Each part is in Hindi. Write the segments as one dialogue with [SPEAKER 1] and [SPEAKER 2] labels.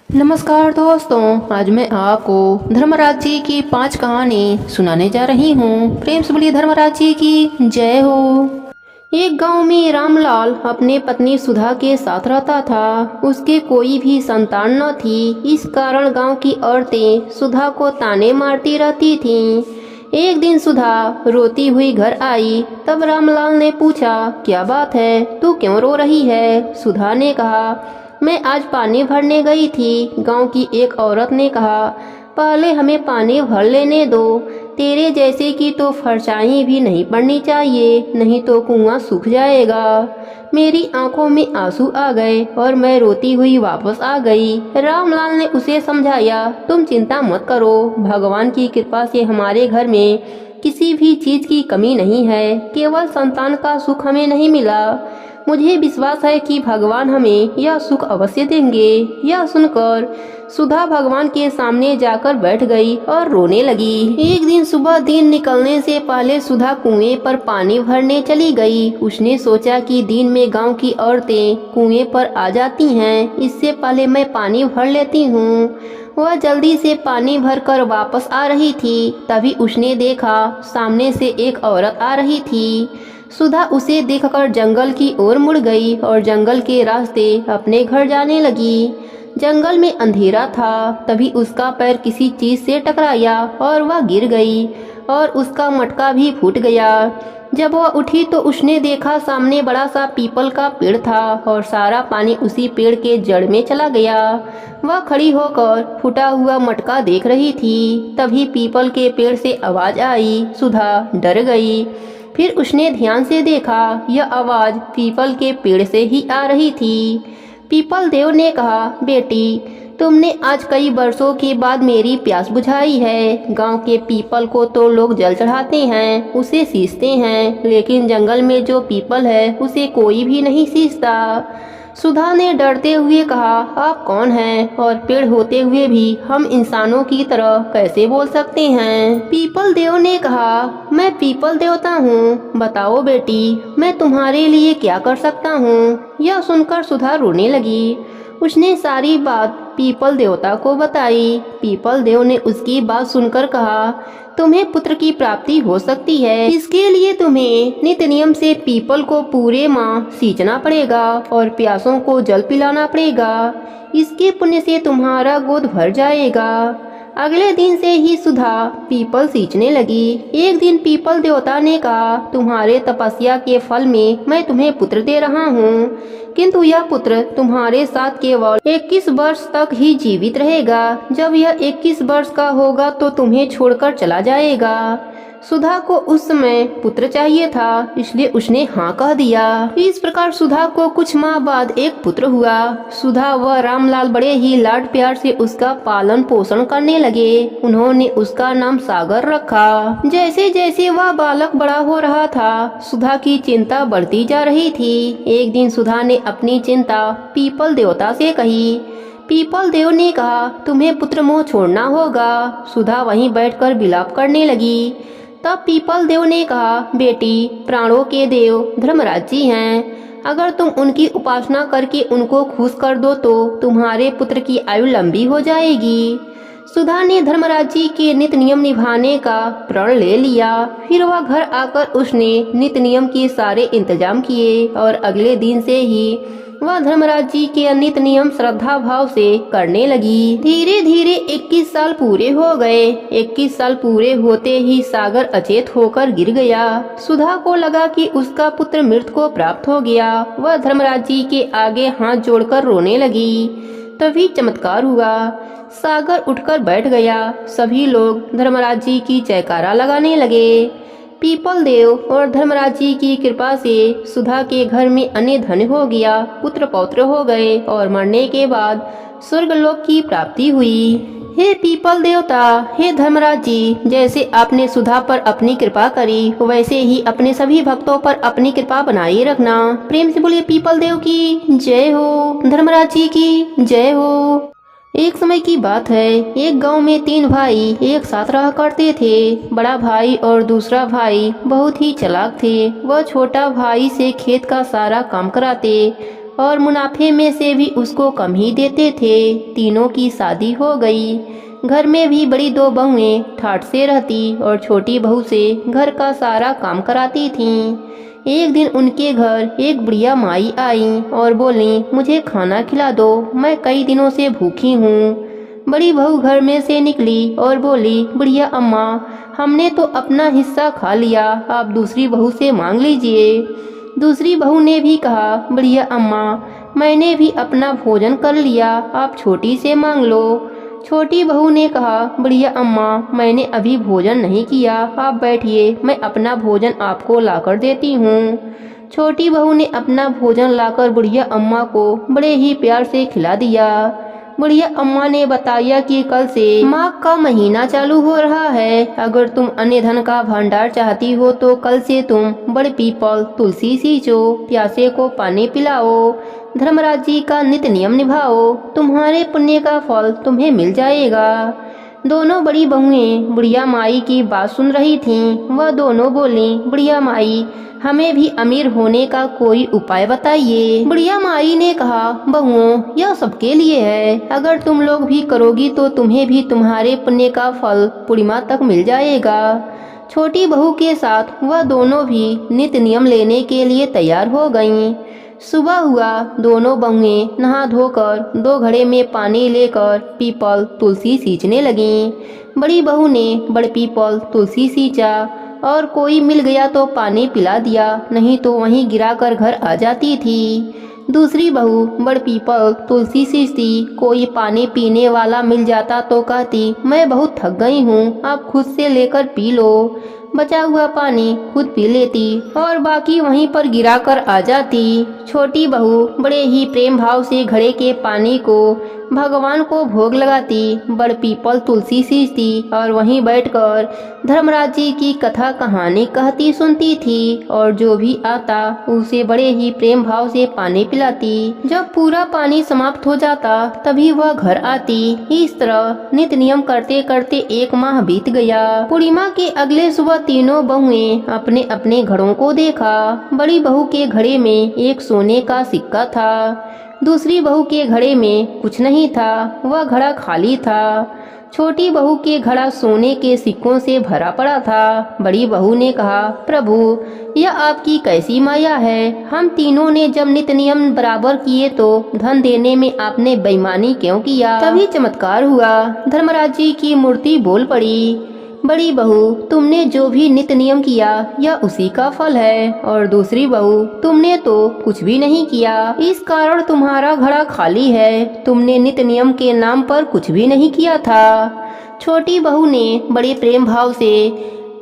[SPEAKER 1] नमस्कार दोस्तों, आज मैं आपको धर्मराज जी की 5 कहानी सुनाने जा रही हूँ। प्रेम से बोलिए धर्मराज जी की जय हो। एक गांव में रामलाल अपने पत्नी सुधा के साथ रहता था। उसके कोई भी संतान न थी। इस कारण गांव की औरतें सुधा को ताने मारती रहती थीं। एक दिन सुधा रोती हुई घर आई। तब रामलाल ने पूछा, क्या बात है, तू क्यों रो रही है? सुधा ने कहा, मैं आज पानी भरने गई थी। गांव की एक औरत ने कहा, पहले हमें पानी भर लेने दो। तेरे जैसे की तो फरसाई भी नहीं पड़नी चाहिए, नहीं तो कुआं सूख जाएगा। मेरी आंखों में आंसू आ गए और मैं रोती हुई वापस आ गई। रामलाल ने उसे समझाया, तुम चिंता मत करो, भगवान की कृपा से हमारे घर में किसी भी चीज की कमी नहीं है। केवल संतान का सुख हमें नहीं मिला। मुझे विश्वास है कि भगवान हमें यह सुख अवश्य देंगे। यह सुनकर सुधा भगवान के सामने जाकर बैठ गई और रोने लगी। एक दिन सुबह दिन निकलने से पहले सुधा कुएं पर पानी भरने चली गई। उसने सोचा कि दिन में गांव की औरतें कुएं पर आ जाती हैं, इससे पहले मैं पानी भर लेती हूँ। वह जल्दी से पानी भरकर वापस आ रही थी। तभी उसने देखा सामने से एक औरत आ रही थी। सुधा उसे देखकर जंगल की ओर मुड़ गई और जंगल के रास्ते अपने घर जाने लगी। जंगल में अंधेरा था। तभी उसका पैर किसी चीज से टकराया और वह गिर गई और उसका मटका भी फूट गया। जब वह उठी तो उसने देखा सामने बड़ा सा पीपल का पेड़ था और सारा पानी उसी पेड़ के जड़ में चला गया। वह खड़ी होकर फूटा हुआ मटका देख रही थी। तभी पीपल के पेड़ से आवाज आई। सुधा डर गई। फिर उसने ध्यान से देखा, यह आवाज पीपल के पेड़ से ही आ रही थी। पीपल देव ने कहा, बेटी, तुमने आज कई वर्षों के बाद मेरी प्यास बुझाई है। गांव के पीपल को तो लोग जल चढ़ाते हैं, उसे सींचते हैं, लेकिन जंगल में जो पीपल है उसे कोई भी नहीं सींचता। सुधा ने डरते हुए कहा, आप कौन हैं और पेड़ होते हुए भी हम इंसानों की तरह कैसे बोल सकते हैं? पीपल देव ने कहा, मैं पीपल देवता हूँ। बताओ बेटी, मैं तुम्हारे लिए क्या कर सकता हूँ? यह सुनकर सुधा रोने लगी। उसने सारी बात पीपल देवता को बताई। पीपल देव ने उसकी बात सुनकर कहा, तुम्हें पुत्र की प्राप्ति हो सकती है। इसके लिए तुम्हें नित्य नियम से पीपल को पूरे माह सींचना पड़ेगा और प्यासों को जल पिलाना पड़ेगा। इसके पुण्य से तुम्हारा गोद भर जाएगा। अगले दिन से ही सुधा पीपल सींचने लगी। एक दिन पीपल देवता ने कहा, तुम्हारे तपस्या के फल में मैं तुम्हें पुत्र दे रहा हूँ, किंतु यह पुत्र तुम्हारे साथ केवल 21 वर्ष तक ही जीवित रहेगा। जब यह 21 वर्ष का होगा तो तुम्हें छोड़कर चला जाएगा। सुधा को उस समय पुत्र चाहिए था, इसलिए उसने हाँ कह दिया। इस प्रकार सुधा को कुछ माह बाद एक पुत्र हुआ। सुधा व रामलाल बड़े ही लाड प्यार से उसका पालन पोषण करने लगे। उन्होंने उसका नाम सागर रखा। जैसे जैसे वह बालक बड़ा हो रहा था, सुधा की चिंता बढ़ती जा रही थी। एक दिन सुधा ने अपनी चिंता पीपल देवता से कही। पीपल देव ने कहा, तुम्हें पुत्र मोह छोड़ना होगा। सुधा वहीं बैठकर विलाप करने लगी। तब पीपल देव ने कहा, बेटी, प्राणों के देव धर्मराज जी हैं। अगर तुम उनकी उपासना करके उनको खुश कर दो तो तुम्हारे पुत्र की आयु लंबी हो जाएगी। सुधा ने धर्मराज जी के नित्य नियम निभाने का प्रण ले लिया। फिर वह घर आकर उसने नित्य नियम के सारे इंतजाम किए और अगले दिन से ही वह धर्मराज जी के नित्य नियम श्रद्धा भाव से करने लगी। धीरे धीरे 21 साल पूरे हो गए। 21 साल पूरे होते ही सागर अचेत होकर गिर गया। सुधा को लगा कि उसका पुत्र मृत को प्राप्त हो गया। वह धर्मराज जी के आगे हाथ जोड़कर रोने लगी। तभी चमत्कार हुआ। सागर उठकर बैठ गया। सभी लोग धर्मराज जी की जयकारा लगाने लगे। पीपल देव और धर्मराज जी की कृपा से सुधा के घर में अन्न धन हो गया, पुत्र पौत्र हो गए और मरने के बाद स्वर्गलोक की प्राप्ति हुई। हे पीपल देवता, हे धर्मराज जी, जैसे आपने सुधा पर अपनी कृपा करी वैसे ही अपने सभी भक्तों पर अपनी कृपा बनाए रखना। प्रेम से बोलिए पीपल देव की जय हो, धर्मराज जी की जय हो। एक समय की बात है, एक गांव में 3 भाई एक साथ रहा करते थे। बड़ा भाई और दूसरा भाई बहुत ही चालाक थे। वह छोटा भाई से खेत का सारा काम कराते और मुनाफे में से भी उसको कम ही देते थे। तीनों की शादी हो गई। घर में भी बड़ी दो बहुएं ठाठ से रहती और छोटी बहू से घर का सारा काम कराती थीं। एक दिन उनके घर एक बुढ़िया माई आई और बोली, मुझे खाना खिला दो, मैं कई दिनों से भूखी हूँ। बड़ी बहू घर में से निकली और बोली, बुढ़िया अम्मा, हमने तो अपना हिस्सा खा लिया, आप दूसरी बहू से मांग लीजिए। दूसरी बहू ने भी कहा, बुढ़िया अम्मा, मैंने भी अपना भोजन कर लिया, आप छोटी से मांग लो। छोटी बहू ने कहा, बुढ़िया अम्मा, मैंने अभी भोजन नहीं किया, आप बैठिए, मैं अपना भोजन आपको लाकर देती हूँ। छोटी बहू ने अपना भोजन लाकर बुढ़िया अम्मा को बड़े ही प्यार से खिला दिया। बुढ़िया अम्मा ने बताया कि कल से माघ का महीना चालू हो रहा है। अगर तुम अन्य धन का भंडार चाहती हो तो कल से तुम बड़ पीपल तुलसी सींचो, प्यासे को पानी पिलाओ, धर्मराज जी का नित्य नियम निभाओ, तुम्हारे पुण्य का फल तुम्हें मिल जाएगा। दोनों बड़ी बहुएं बुढ़िया माई की बात सुन रही थीं। वह दोनों बोली, बुढ़िया माई, हमें भी अमीर होने का कोई उपाय बताइए। बुढ़िया माई ने कहा, बहुओं, यह सबके लिए है, अगर तुम लोग भी करोगी तो तुम्हें भी तुम्हारे पुण्य का फल पूर्णिमा तक मिल जाएगा। छोटी बहू के साथ वह दोनों भी नित्य नियम लेने के लिए तैयार हो गईं। सुबह हुआ, दोनों बहुएं नहा धोकर दो घड़े में पानी लेकर पीपल तुलसी सींचने लगीं। बड़ी बहू ने बड़ पीपल तुलसी सींचा और कोई मिल गया तो पानी पिला दिया, नहीं तो वहीं गिराकर घर आ जाती थी। दूसरी बहू बड़ पीपल तुलसी सींचती, कोई पानी पीने वाला मिल जाता तो कहती, मैं बहुत थक गई हूँ, आप खुद से लेकर पी लो। बचा हुआ पानी खुद पी लेती और बाकी वहीं पर गिराकर आ जाती। छोटी बहू बड़े ही प्रेम भाव से घड़े के पानी को भगवान को भोग लगाती, बड़ पीपल तुलसी सींचती और वहीं बैठकर धर्मराज जी की कथा कहानी कहती सुनती थी और जो भी आता उसे बड़े ही प्रेम भाव से पानी पिलाती। जब पूरा पानी समाप्त हो जाता तभी वह घर आती। इस तरह नित्य नियम करते करते एक माह बीत गया। पूर्णिमा के अगले सुबह तीनों बहुएं अपने अपने घड़ों को देखा। बड़ी बहू के घड़े में एक सोने का सिक्का था, दूसरी बहू के घड़े में कुछ नहीं था, वह घड़ा खाली था। छोटी बहू के घड़ा सोने के सिक्कों से भरा पड़ा था। बड़ी बहू ने कहा, प्रभु, यह आपकी कैसी माया है, हम तीनों ने जब नित्य नियम बराबर किए तो धन देने में आपने बेईमानी क्यों किया। तभी चमत्कार हुआ, धर्मराज जी की मूर्ति बोल पड़ी, बड़ी बहू, तुमने जो भी नित्य नियम किया यह उसी का फल है, और दूसरी बहू, तुमने तो कुछ भी नहीं किया, इस कारण तुम्हारा घड़ा खाली है, तुमने नित्य नियम के नाम पर कुछ भी नहीं किया था। छोटी बहू ने बड़े प्रेम भाव से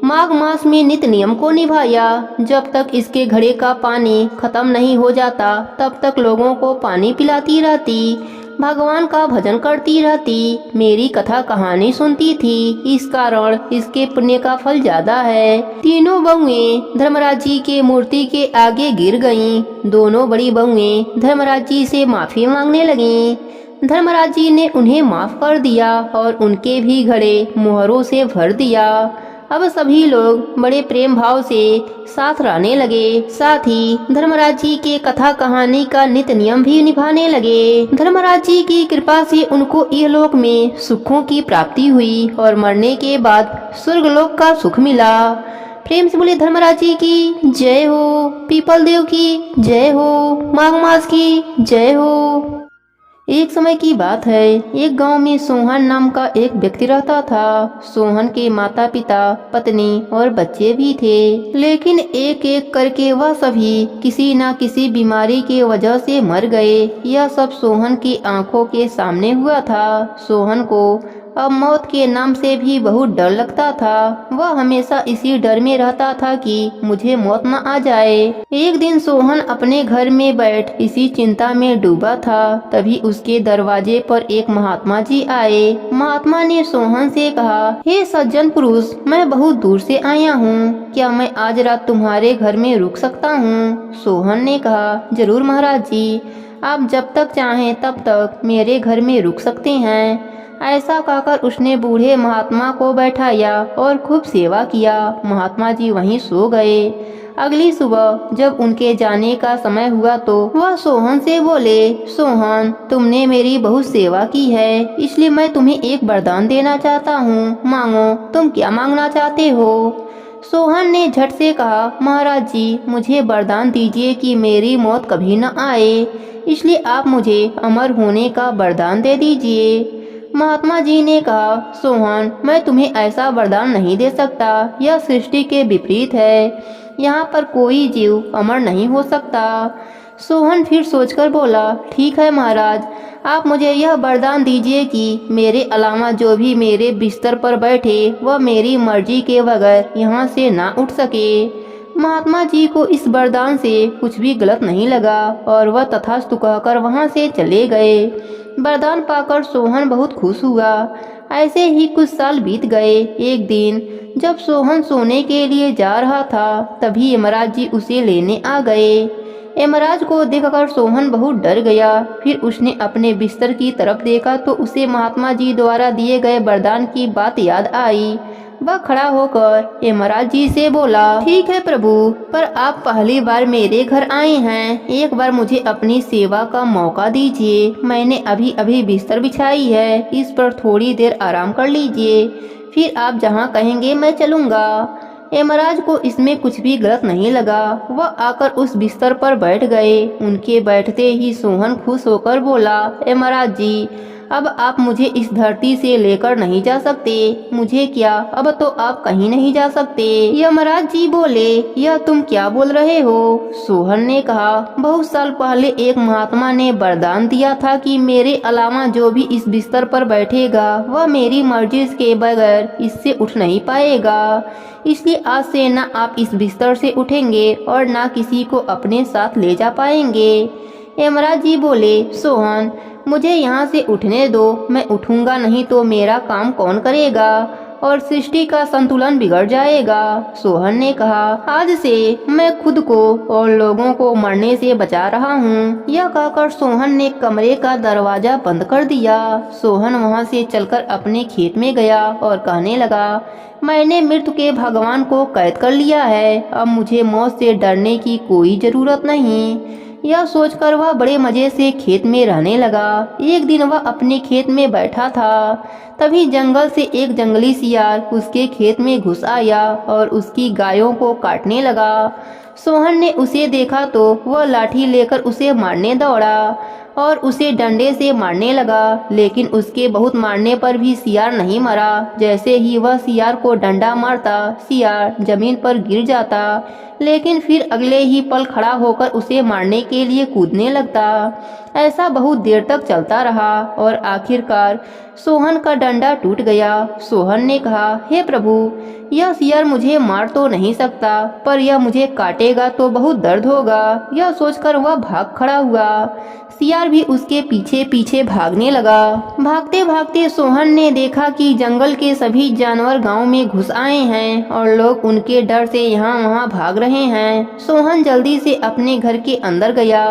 [SPEAKER 1] माघ मास में नित्य नियम को निभाया। जब तक इसके घड़े का पानी खत्म नहीं हो जाता तब तक लोगों को पानी पिलाती रहती, भगवान का भजन करती रहती, मेरी कथा कहानी सुनती थी, इस कारण इसके पुण्य का फल ज्यादा है। तीनों बहुएं धर्मराज जी के मूर्ति के आगे गिर गईं। दोनों बड़ी बहुएं धर्मराज जी से माफी मांगने लगीं। धर्मराज जी ने उन्हें माफ कर दिया और उनके भी घड़े मोहरों से भर दिया। अब सभी लोग बड़े प्रेम भाव से साथ रहने लगे, साथ ही धर्मराज जी के कथा कहानी का नित्य नियम भी निभाने लगे। धर्मराज जी की कृपा से उनको इहलोक में सुखों की प्राप्ति हुई और मरने के बाद स्वर्गलोक का सुख मिला। प्रेम से बोले धर्मराज जी की जय हो, पीपल देव की जय हो, माघ मास की जय हो। एक समय की बात है, एक गांव में सोहन नाम का एक व्यक्ति रहता था। सोहन के माता पिता, पत्नी और बच्चे भी थे, लेकिन एक एक करके वह सभी किसी न किसी बीमारी की वजह से मर गए। यह सब सोहन की आंखों के सामने हुआ था। सोहन को अब मौत के नाम से भी बहुत डर लगता था। वह हमेशा इसी डर में रहता था कि मुझे मौत न आ जाए। एक दिन सोहन अपने घर में बैठ इसी चिंता में डूबा था। तभी उसके दरवाजे पर एक महात्मा जी आए। महात्मा ने सोहन से कहा, हे सज्जन पुरुष, मैं बहुत दूर से आया हूँ, क्या मैं आज रात तुम्हारे घर में रुक सकता हूँ? सोहन ने कहा, जरूर महाराज जी, आप जब तक चाहें तब तक मेरे घर में रुक सकते हैं। ऐसा कहकर उसने बूढ़े महात्मा को बैठाया और खूब सेवा किया। महात्मा जी वहीं सो गए। अगली सुबह जब उनके जाने का समय हुआ तो वह सोहन से बोले, सोहन, तुमने मेरी बहुत सेवा की है, इसलिए मैं तुम्हें एक वरदान देना चाहता हूँ, मांगो, तुम क्या मांगना चाहते हो। सोहन ने झट से कहा, महाराज जी, मुझे वरदान दीजिए कि मेरी मौत कभी न आए, इसलिए आप मुझे अमर होने का वरदान दे दीजिए। महात्मा जी ने कहा, सोहन, मैं तुम्हें ऐसा वरदान नहीं दे सकता, यह सृष्टि के विपरीत है, यहाँ पर कोई जीव अमर नहीं हो सकता। सोहन फिर सोचकर बोला, ठीक है महाराज, आप मुझे यह वरदान दीजिए कि मेरे अलावा जो भी मेरे बिस्तर पर बैठे वह मेरी मर्जी के बगैर यहाँ से ना उठ सके। महात्मा जी को इस वरदान से कुछ भी गलत नहीं लगा और वह तथास्तु कहकर वहाँ से चले गए। वरदान पाकर सोहन बहुत खुश हुआ। ऐसे ही कुछ साल बीत गए। एक दिन जब सोहन सोने के लिए जा रहा था, तभी यमराज जी उसे लेने आ गए। यमराज को देखकर सोहन बहुत डर गया। फिर उसने अपने बिस्तर की तरफ देखा तो उसे महात्मा जी द्वारा दिए गए वरदान की बात याद आई। वह खड़ा होकर यमराज जी से बोला, ठीक है प्रभु, पर आप पहली बार मेरे घर आए हैं, एक बार मुझे अपनी सेवा का मौका दीजिए। मैंने अभी अभी बिस्तर बिछाई है, इस पर थोड़ी देर आराम कर लीजिए, फिर आप जहाँ कहेंगे मैं चलूँगा। यमराज को इसमें कुछ भी गलत नहीं लगा। वह आकर उस बिस्तर पर बैठ गए। उनके बैठते ही सोहन खुश होकर बोला, यमराज जी, अब आप मुझे इस धरती से लेकर नहीं जा सकते। मुझे क्या, अब तो आप कहीं नहीं जा सकते। यमराज जी बोले, यह तुम क्या बोल रहे हो। सोहन ने कहा, बहुत साल पहले एक महात्मा ने वरदान दिया था कि मेरे अलावा जो भी इस बिस्तर पर बैठेगा वह मेरी मर्जी के बगैर इससे उठ नहीं पाएगा, इसलिए आज से न आप इस बिस्तर से उठेंगे और न किसी को अपने साथ ले जा पाएंगे। यमराज जी बोले, सोहन, मुझे यहाँ से उठने दो, मैं उठूंगा नहीं तो मेरा काम कौन करेगा और सृष्टि का संतुलन बिगड़ जाएगा। सोहन ने कहा, आज से मैं खुद को और लोगों को मरने से बचा रहा हूँ। यह कहकर सोहन ने कमरे का दरवाजा बंद कर दिया। सोहन वहाँ से चलकर अपने खेत में गया और कहने लगा, मैंने मृत्यु के भगवान को कैद कर लिया है, अब मुझे मौत से डरने की कोई जरूरत नहीं। यह सोचकर वह बड़े मजे से खेत में रहने लगा। एक दिन वह अपने खेत में बैठा था, तभी जंगल से एक जंगली सियार उसके खेत में घुस आया और उसकी गायों को काटने लगा। सोहन ने उसे देखा तो वह लाठी लेकर उसे मारने दौड़ा और उसे डंडे से मारने लगा, लेकिन उसके बहुत मारने पर भी सियार नहीं मरा। जैसे ही वह सियार को डंडा मारता, सियार जमीन पर गिर जाता, लेकिन फिर अगले ही पल खड़ा होकर उसे मारने के लिए कूदने लगता। ऐसा बहुत देर तक चलता रहा और आखिरकार सोहन का डंडा टूट गया। सोहन ने कहा, हे प्रभु, यह सियार मुझे मार तो नहीं सकता, पर यह मुझे काटेगा तो बहुत दर्द होगा। यह सोचकर वह भाग खड़ा हुआ। सियार भी उसके पीछे पीछे भागने लगा। भागते भागते सोहन ने देखा कि जंगल के सभी जानवर गांव में घुस आए हैं और लोग उनके डर से यहाँ वहाँ भाग रहे हैं। सोहन जल्दी से अपने घर के अंदर गया।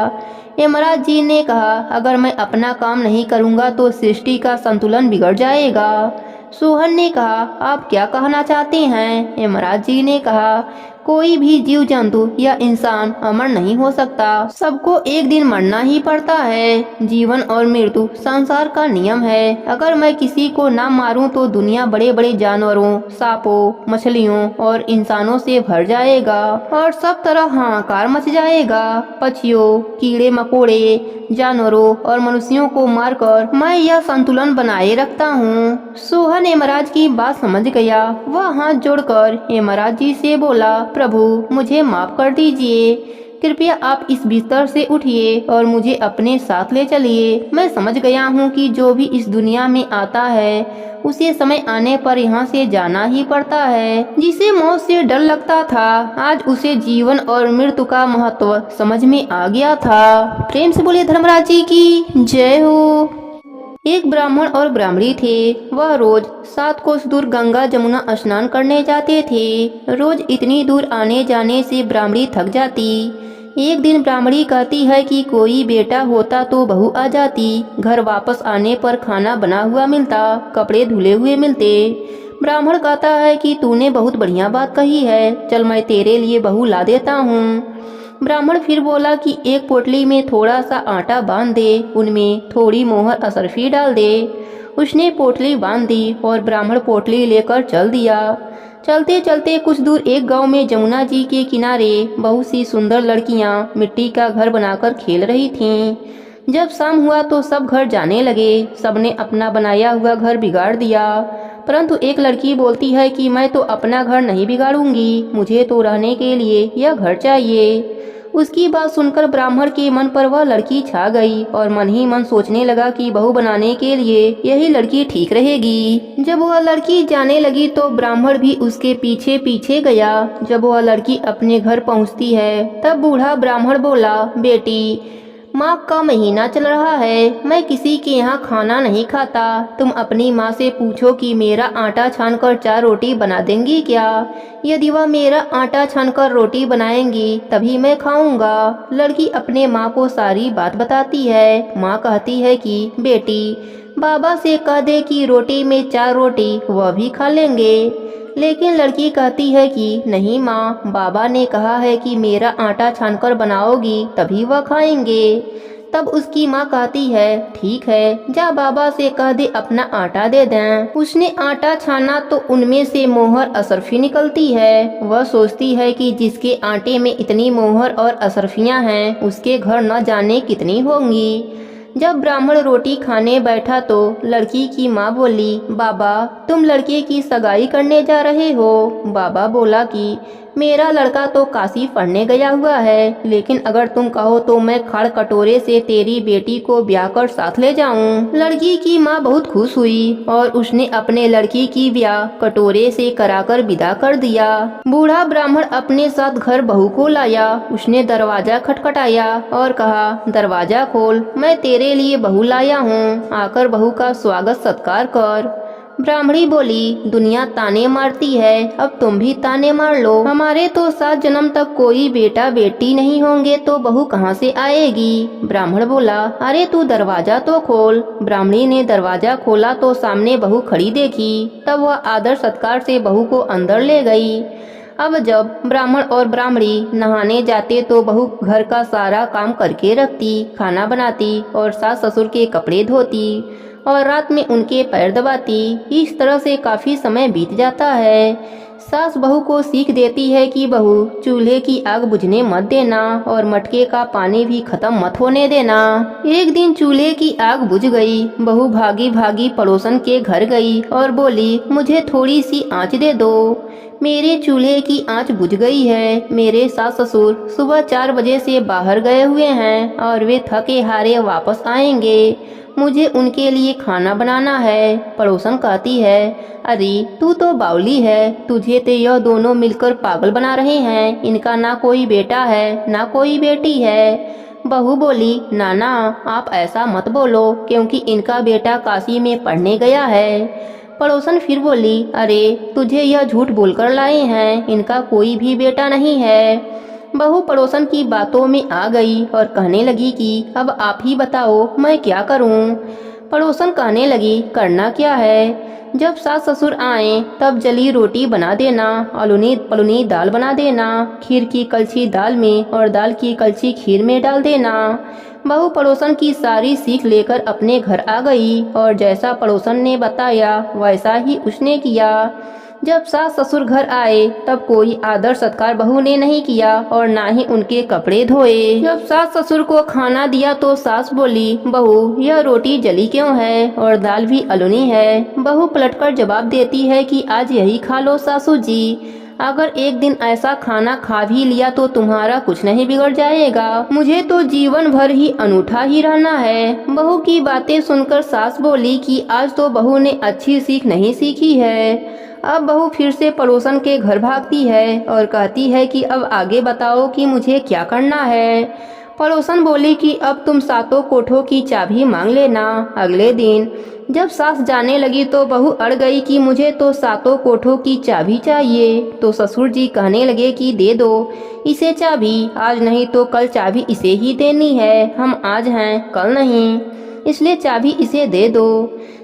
[SPEAKER 1] यमराज जी ने कहा, अगर मैं अपना काम नहीं करूँगा तो सृष्टि का संतुलन बिगड़ जाएगा। सोहन ने कहा, आप क्या कहना चाहते हैं। यमराज जी ने कहा, कोई भी जीव जंतु या इंसान अमर नहीं हो सकता, सबको एक दिन मरना ही पड़ता है। जीवन और मृत्यु संसार का नियम है। अगर मैं किसी को ना मारूं तो दुनिया बड़े बड़े जानवरों, सांपों, मछलियों और इंसानों से भर जाएगा और सब तरह हाहाकार मच जाएगा। पक्षियों, कीड़े मकोड़े, जानवरों और मनुष्यों को मारकर मैं यह संतुलन बनाए रखता हूँ। सोहन यमराज की बात समझ गया। वह हाथ जोड़कर यमराज जी से बोला, प्रभु, मुझे माफ कर दीजिए, कृपया आप इस बिस्तर से उठिए और मुझे अपने साथ ले चलिए। मैं समझ गया हूँ कि जो भी इस दुनिया में आता है उसे समय आने पर यहाँ से जाना ही पड़ता है। जिसे मौत से डर लगता था, आज उसे जीवन और मृत्यु का महत्व समझ में आ गया था। प्रेम से बोले धर्मराज जी की जय हो। एक ब्राह्मण और ब्राह्मणी थे। वह रोज 7 कोस दूर गंगा जमुना स्नान करने जाते थे। रोज इतनी दूर आने जाने से ब्राह्मणी थक जाती। एक दिन ब्राह्मणी कहती है कि कोई बेटा होता तो बहू आ जाती। घर वापस आने पर खाना बना हुआ मिलता, कपड़े धुले हुए मिलते। ब्राह्मण कहता है कि तूने बहुत बढ़िया बात कही है, चल मैं तेरे लिए बहू ला देता हूँ। ब्राह्मण फिर बोला कि एक पोटली में थोड़ा सा आटा बांध दे, उनमें थोड़ी मोहर असरफी डाल दे। उसने पोटली बांध दी और ब्राह्मण पोटली लेकर चल दिया। चलते चलते कुछ दूर एक गांव में जमुना जी के किनारे बहुत सी सुंदर लड़कियां मिट्टी का घर बनाकर खेल रही थीं। जब शाम हुआ तो सब घर जाने लगे। सबने अपना बनाया हुआ घर बिगाड़ दिया, परंतु एक लड़की बोलती है कि मैं तो अपना घर नहीं बिगाड़ूंगी, मुझे तो रहने के लिए यह घर चाहिए। उसकी बात सुनकर ब्राह्मण के मन पर वह लड़की छा गई और मन ही मन सोचने लगा कि बहू बनाने के लिए यही लड़की ठीक रहेगी। जब वह लड़की जाने लगी तो ब्राह्मण भी उसके पीछे पीछे गया। जब वह लड़की अपने घर पहुंचती है तब बूढ़ा ब्राह्मण बोला, बेटी माघ का महीना चल रहा है, मैं किसी के यहाँ खाना नहीं खाता। तुम अपनी माँ से पूछो कि मेरा आटा छानकर 4 रोटी बना देंगी क्या? यदि वह मेरा आटा छानकर रोटी बनाएंगी तभी मैं खाऊंगा। लड़की अपने माँ को सारी बात बताती है। माँ कहती है कि बेटी बाबा से कह दे कि रोटी में 4 रोटी वह भी खा लेंगे। लेकिन लड़की कहती है कि नहीं माँ, बाबा ने कहा है कि मेरा आटा छानकर बनाओगी तभी वह खाएंगे। तब उसकी माँ कहती है ठीक है, जा बाबा से कह दे अपना आटा दे दें। उसने आटा छाना तो उनमें से मोहर असरफी निकलती है। वह सोचती है कि जिसके आटे में इतनी मोहर और असरफियाँ हैं उसके घर न जाने कितनी होंगी। जब ब्राह्मण रोटी खाने बैठा तो लड़की की माँ बोली, बाबा तुम लड़के की सगाई करने जा रहे हो? बाबा बोला कि मेरा लड़का तो काशी पढ़ने गया हुआ है, लेकिन अगर तुम कहो तो मैं खड़ कटोरे से तेरी बेटी को ब्याह कर साथ ले जाऊं। लड़की की माँ बहुत खुश हुई और उसने अपने लड़की की ब्याह कटोरे से कराकर विदा कर दिया। बूढ़ा ब्राह्मण अपने साथ घर बहू को लाया। उसने दरवाजा खटखटाया और कहा, दरवाजा खोल, मैं तेरे लिए बहू लाया हूँ, आकर बहू का स्वागत सत्कार कर। ब्राह्मणी बोली, दुनिया ताने मारती है, अब तुम भी ताने मार लो। हमारे तो 7 जन्म तक कोई बेटा बेटी नहीं होंगे तो बहू कहाँ से आएगी? ब्राह्मण बोला, अरे तू दरवाजा तो खोल। ब्राह्मणी ने दरवाजा खोला तो सामने बहू खड़ी देखी। तब वह आदर सत्कार से बहू को अंदर ले गई। अब जब ब्राह्मण और ब्राह्मणी नहाने जाते तो बहू घर का सारा काम करके रखती, खाना बनाती और सास ससुर के कपड़े धोती और रात में उनके पैर दबाती। इस तरह से काफी समय बीत जाता है। सास बहू को सीख देती है कि बहू चूल्हे की आग बुझने मत देना और मटके का पानी भी खत्म मत होने देना। एक दिन चूल्हे की आग बुझ गई। बहू भागी भागी पड़ोसन के घर गई और बोली, मुझे थोड़ी सी आंच दे दो, मेरे चूल्हे की आंच बुझ गई है। मेरे सास ससुर सुबह 4 बजे से बाहर गए हुए हैं और वे थके हारे वापस आएंगे, मुझे उनके लिए खाना बनाना है। पड़ोसन कहती है, अरे तू तो बावली है, तुझे तो यह दोनों मिलकर पागल बना रहे हैं। इनका ना कोई बेटा है ना कोई बेटी है। बहू बोली, नाना आप ऐसा मत बोलो, क्योंकि इनका बेटा काशी में पढ़ने गया है। पड़ोसन फिर बोली, अरे तुझे यह झूठ बोलकर लाए हैं, इनका कोई भी बेटा नहीं है। बहू पड़ोसन की बातों में आ गई और कहने लगी कि अब आप ही बताओ मैं क्या करूं। पड़ोसन कहने लगी, करना क्या है? जब सास ससुर आए तब जली रोटी बना देना, अलुनी पलुनी दाल बना देना, खीर की कलछी दाल में और दाल की कलछी खीर में डाल देना। बहू पड़ोसन की सारी सीख लेकर अपने घर आ गई और जैसा पड़ोसन ने बताया वैसा ही उसने किया। जब सास ससुर घर आए तब कोई आदर सत्कार बहू ने नहीं किया और ना ही उनके कपड़े धोए। जब सास ससुर को खाना दिया तो सास बोली, बहू यह रोटी जली क्यों है और दाल भी अलुनी है? बहू पलटकर जवाब देती है कि आज यही खा लो सासू जी, अगर एक दिन ऐसा खाना खा भी लिया तो तुम्हारा कुछ नहीं बिगड़ जाएगा, मुझे तो जीवन भर ही अनूठा ही रहना है। बहू की बातें सुनकर सास बोली कि आज तो बहू ने अच्छी सीख नहीं सीखी है। अब बहू फिर से पड़ोसन के घर भागती है और कहती है कि अब आगे बताओ कि मुझे क्या करना है। पड़ोसन बोली कि अब तुम सातों कोठों की चाबी मांग लेना। अगले दिन जब सास जाने लगी तो बहू अड़ गई कि मुझे तो सातों कोठों की चाबी चाहिए। तो ससुर जी कहने लगे कि दे दो इसे चाबी, आज नहीं तो कल चाबी इसे ही देनी है। हम आज हैं कल नहीं, इसलिए चाबी इसे दे दो।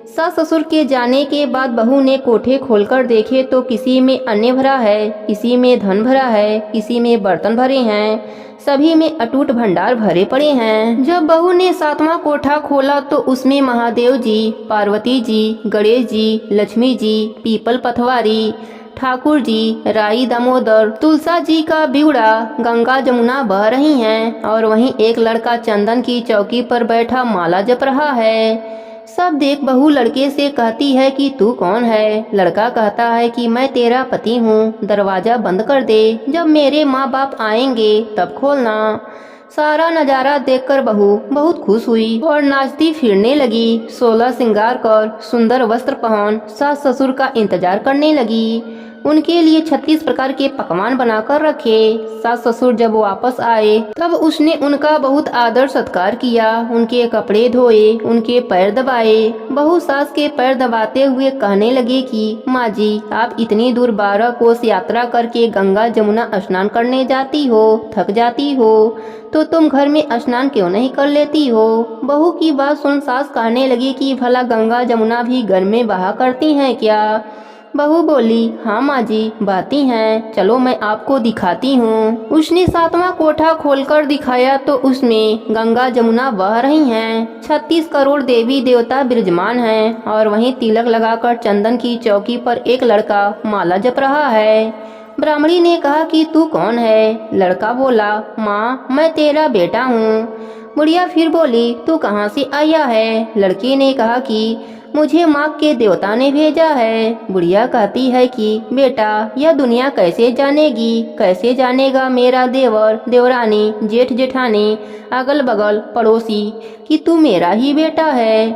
[SPEAKER 1] सास ससुर के जाने के बाद बहू ने कोठे खोलकर देखे तो किसी में अन्न भरा है, किसी में धन भरा है, किसी में बर्तन भरे हैं, सभी में अटूट भंडार भरे पड़े हैं। जब बहू ने सातवां कोठा खोला तो उसमें महादेव जी, पार्वती जी, गणेश जी, लक्ष्मी जी, पीपल पथवारी, ठाकुर जी, राई दामोदर, तुलसा जी का बिगड़ा, गंगा जमुना बह रही हैं और वहीं एक लड़का चंदन की चौकी पर बैठा माला जप रहा है। सब देख बहू लड़के से कहती है कि तू कौन है। लड़का कहता है कि मैं तेरा पति हूँ, दरवाजा बंद कर दे, जब मेरे माँ बाप आएंगे तब खोलना। सारा नजारा देखकर बहू बहुत खुश हुई और नाचती फिरने लगी। 16 श्रृंगार कर सुंदर वस्त्र पहन सास ससुर का इंतजार करने लगी। उनके लिए 36 प्रकार के पकवान बनाकर रखे। सास ससुर जब वापस आए तब उसने उनका बहुत आदर सत्कार किया, उनके कपड़े धोए, उनके पैर दबाए। बहू सास के पैर दबाते हुए कहने लगे कि माँ जी, आप इतनी दूर 12 कोस यात्रा करके गंगा जमुना स्नान करने जाती हो, थक जाती हो, तो तुम घर में स्नान क्यों नहीं कर लेती हो। बहू की बात सुन सास कहने लगी कि भला गंगा जमुना भी घर में बहा करती हैं क्या। बहू बोली, हाँ माँ जी, बहती हैं, चलो मैं आपको दिखाती हूँ। उसने सातवां कोठा खोलकर दिखाया तो उसमें गंगा जमुना बह रही हैं। 36 करोड़ देवी देवता विराजमान हैं और वहीं तिलक लगाकर चंदन की चौकी पर एक लड़का माला जप रहा है। ब्राह्मणी ने कहा कि तू कौन है। लड़का बोला, माँ मैं तेरा बेटा हूँ। बुढ़िया फिर बोली, तू कहाँ से आया है। लड़के ने कहा कि मुझे माँ के देवता ने भेजा है। बुढ़िया कहती है कि बेटा यह दुनिया कैसे जानेगी, कैसे जानेगा मेरा देवर देवरानी जेठ जेठानी अगल बगल पड़ोसी कि तू मेरा ही बेटा है।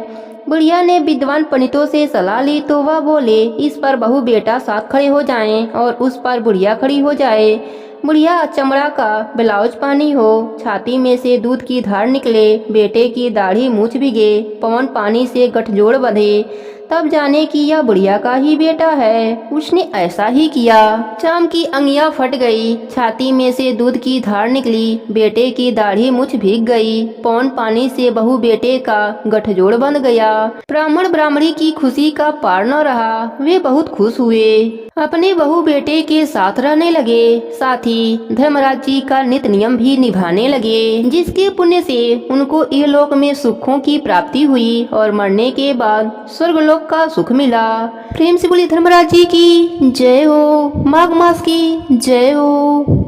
[SPEAKER 1] बुढ़िया ने विद्वान पंडितों से सलाह ली तो वह बोले, इस पर बहू बेटा साथ खड़े हो जाएं और उस पर बुढ़िया खड़ी हो जाए। बुढ़िया चमड़ा का ब्लाउज पहनी हो, छाती में से दूध की धार निकले, बेटे की दाढ़ी मूछ भिगे, पवन पानी से गठजोड़ बंधे, तब जाने कि यह बुढ़िया का ही बेटा है। उसने ऐसा ही किया। चाम की अंगिया फट गई, छाती में से दूध की धार निकली, बेटे की दाढ़ी मुछ भीग गई, पौन पानी से बहू बेटे का गठजोड़ बंध गया। ब्राह्मण ब्राह्मणी की खुशी का पार न रहा, वे बहुत खुश हुए। अपने बहू बेटे के साथ रहने लगे, साथ ही धर्मराज जी का नित्य नियम भी निभाने लगे, जिसके पुण्य से उनको इहलोक में सुखों की प्राप्ति हुई और मरने के बाद स्वर्गलोक का सुख मिला। प्रेम से बोली धर्मराज जी की जय हो, माघ मास की जय हो।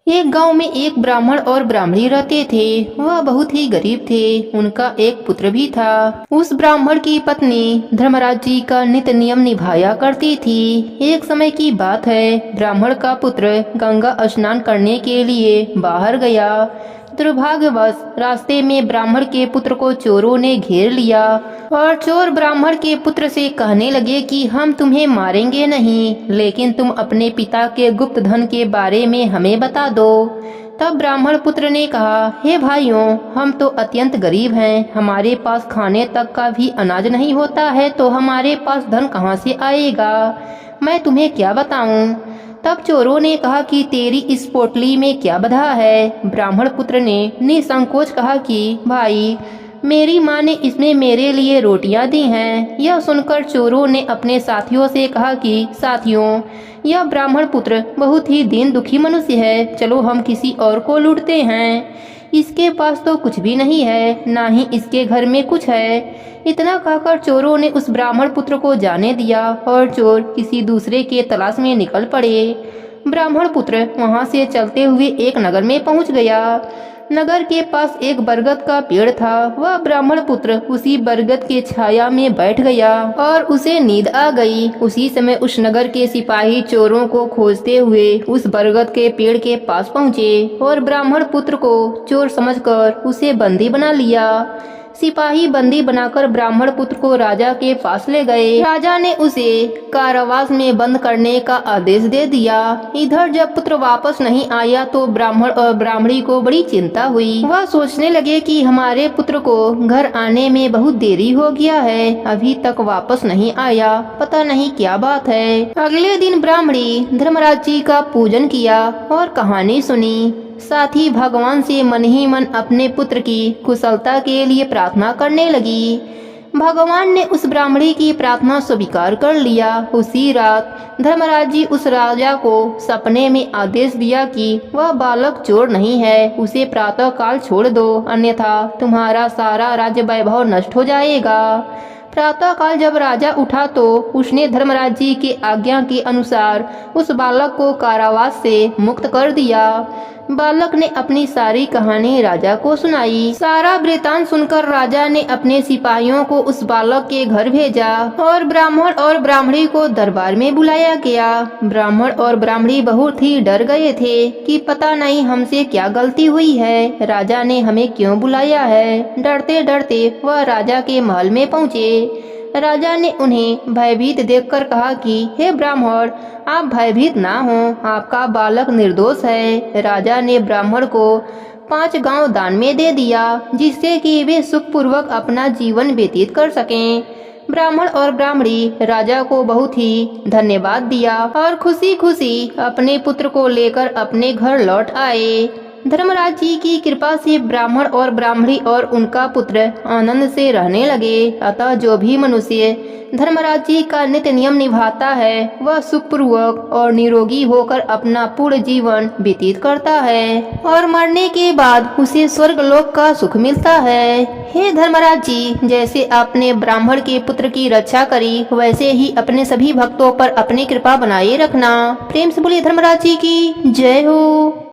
[SPEAKER 1] एक गांव में एक ब्राह्मण और ब्राह्मणी रहते थे। वह बहुत ही गरीब थे। उनका एक पुत्र भी था। उस ब्राह्मण की पत्नी धर्मराज जी का नित्य नियम निभाया करती थी। एक समय की बात है, ब्राह्मण का पुत्र गंगा स्नान करने के लिए बाहर गया। दुर्भाग्यवश रास्ते में ब्राह्मण के पुत्र को चोरों ने घेर लिया और चोर ब्राह्मण के पुत्र से कहने लगे कि हम तुम्हें मारेंगे नहीं, लेकिन तुम अपने पिता के गुप्त धन के बारे में हमें बता दो। तब ब्राह्मण पुत्र ने कहा, हे भाइयों, हम तो अत्यंत गरीब हैं, हमारे पास खाने तक का भी अनाज नहीं होता है, तो हमारे पास धन कहाँ से आएगा, मैं तुम्हें क्या बताऊं। तब चोरों ने कहा कि तेरी इस पोटली में क्या बधा है। ब्राह्मण पुत्र ने निसंकोच कहा कि भाई, मेरी माँ ने इसमें मेरे लिए रोटियां दी हैं। यह सुनकर चोरों ने अपने साथियों से कहा कि साथियों, यह ब्राह्मण पुत्र बहुत ही दीन दुखी मनुष्य है, चलो हम किसी और को लूटते हैं। इसके पास तो कुछ भी नहीं है, ना ही इसके घर में कुछ है। इतना कहकर चोरों ने उस ब्राह्मण पुत्र को जाने दिया और चोर किसी दूसरे के तलाश में निकल पड़े। ब्राह्मण पुत्र वहां से चलते हुए एक नगर में पहुंच गया। नगर के पास एक बरगद का पेड़ था। वह ब्राह्मण पुत्र उसी बरगद के छाया में बैठ गया और उसे नींद आ गई। उसी समय उस नगर के सिपाही चोरों को खोजते हुए उस बरगद के पेड़ के पास पहुँचे और ब्राह्मण पुत्र को चोर समझकर उसे बंदी बना लिया। सिपाही बंदी बनाकर ब्राह्मण पुत्र को राजा के पास ले गए। राजा ने उसे कारावास में बंद करने का आदेश दे दिया। इधर जब पुत्र वापस नहीं आया तो ब्राह्मण और ब्राह्मणी को बड़ी चिंता हुई। वह सोचने लगे कि हमारे पुत्र को घर आने में बहुत देरी हो गया है, अभी तक वापस नहीं आया, पता नहीं क्या बात है। अगले दिन ब्राह्मणी धर्मराज जी का पूजन किया और कहानी सुनी। साथ ही भगवान से मन ही मन अपने पुत्र की कुशलता के लिए प्रार्थना करने लगी। भगवान ने उस ब्राह्मणी की प्रार्थना स्वीकार कर लिया। उसी रात धर्मराज जी उस राजा को सपने में आदेश दिया कि वह बालक चोर नहीं है, उसे प्रातः काल छोड़ दो, अन्यथा तुम्हारा सारा राज्य वैभव नष्ट हो जाएगा। प्रातः काल जब राजा उठा तो उसने धर्मराज जी की आज्ञा के अनुसार उस बालक को कारावास से मुक्त कर दिया। बालक ने अपनी सारी कहानी राजा को सुनाई। सारा वृतांत सुनकर राजा ने अपने सिपाहियों को उस बालक के घर भेजा और ब्राह्मण और ब्राह्मणी को दरबार में बुलाया गया। ब्राह्मण और ब्राह्मणी बहुत ही डर गए थे कि पता नहीं हमसे क्या गलती हुई है, राजा ने हमें क्यों बुलाया है। डरते डरते वह राजा के महल में पहुँचे। राजा ने उन्हें भयभीत देखकर कहा कि हे ब्राह्मण, आप भयभीत ना हो, आपका बालक निर्दोष है। राजा ने ब्राह्मण को 5 गांव दान में दे दिया, जिससे कि वे सुखपूर्वक अपना जीवन व्यतीत कर सकें। ब्राह्मण और ब्राह्मणी राजा को बहुत ही धन्यवाद दिया और खुशी खुशी अपने पुत्र को लेकर अपने घर लौट आए। धर्मराज जी की कृपा से ब्राह्मण और ब्राह्मणी और उनका पुत्र आनंद से रहने लगे। अतः जो भी मनुष्य धर्मराज जी का नित्य नियम निभाता है वह सुखपूर्वक और निरोगी होकर अपना पूर्ण जीवन व्यतीत करता है और मरने के बाद उसे स्वर्ग लोक का सुख मिलता है। हे धर्मराज जी, जैसे आपने ब्राह्मण के पुत्र की रक्षा करी, वैसे ही अपने सभी भक्तों पर अपनी कृपा बनाए रखना। प्रेम से बोलिए धर्मराज जी की जय हो।